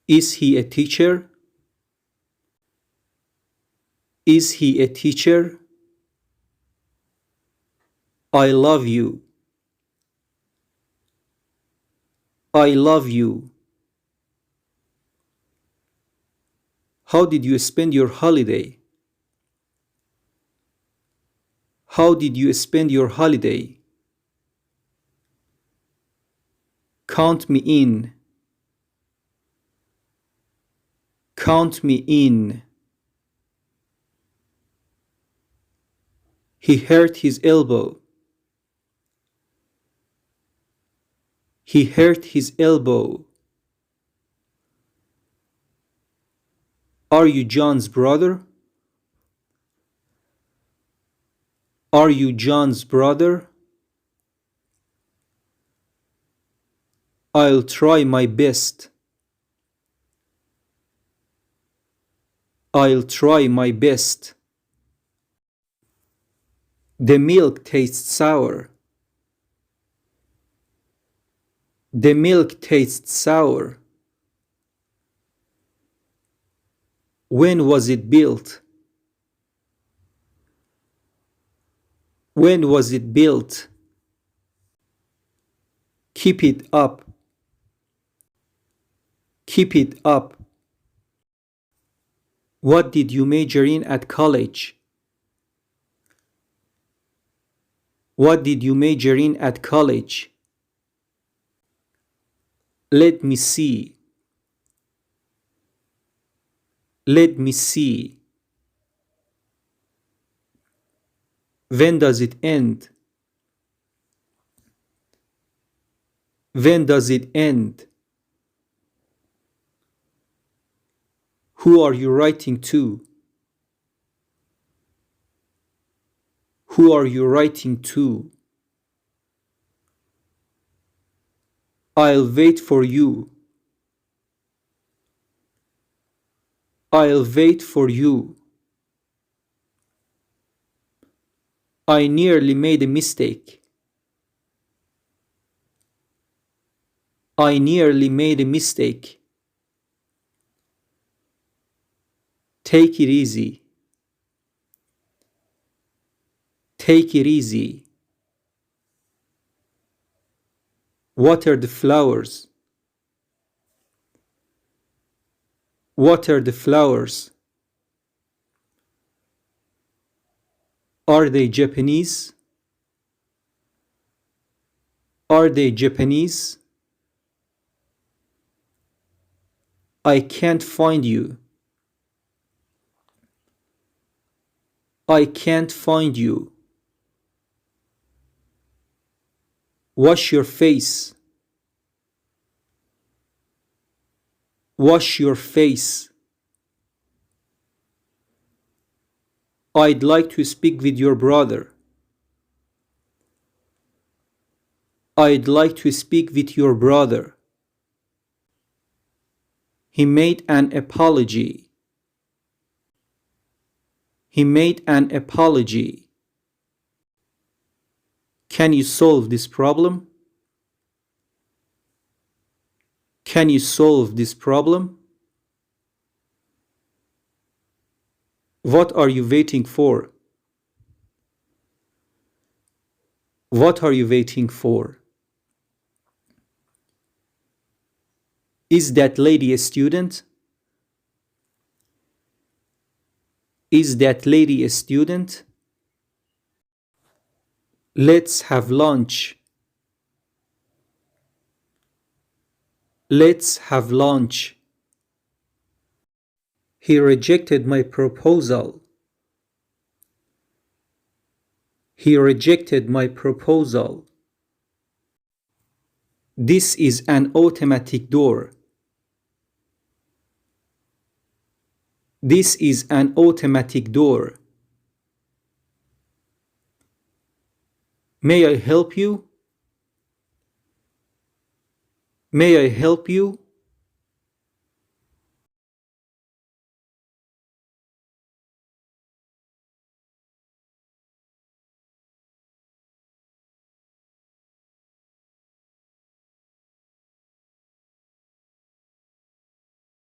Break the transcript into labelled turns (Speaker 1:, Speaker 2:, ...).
Speaker 1: Is he a teacher? Is he a teacher? I love you. I love you. How did you spend your holiday? How did you spend your holiday? Count me in. Count me in. He hurt his elbow. He hurt his elbow. Are you John's brother? Are you John's brother? I'll try my best. I'll try my best. The milk tastes sour. The milk tastes sour. When was it built? When was it built? Keep it up. Keep it up. What did you major in at college? What did you major in at college? Let me see. Let me see. When does it end? When does it end? Who are you writing to? Who are you writing to? I'll wait for you. I'll wait for you. I nearly made a mistake. I nearly made a mistake. Take it easy. Take it easy. Water the flowers. Water the flowers. Are they Japanese? Are they Japanese? I can't find you. I can't find you. Wash your face. Wash your face. I'd like to speak with your brother. I'd like to speak with your brother. He made an apology. He made an apology. Can you solve this problem? Can you solve this problem? What are you waiting for? What are you waiting for? Is that lady a student? Is that lady a student? Let's have lunch. Let's have lunch. He rejected my proposal. He rejected my proposal. This is an automatic door. This is an automatic door. May I help you? May I help you?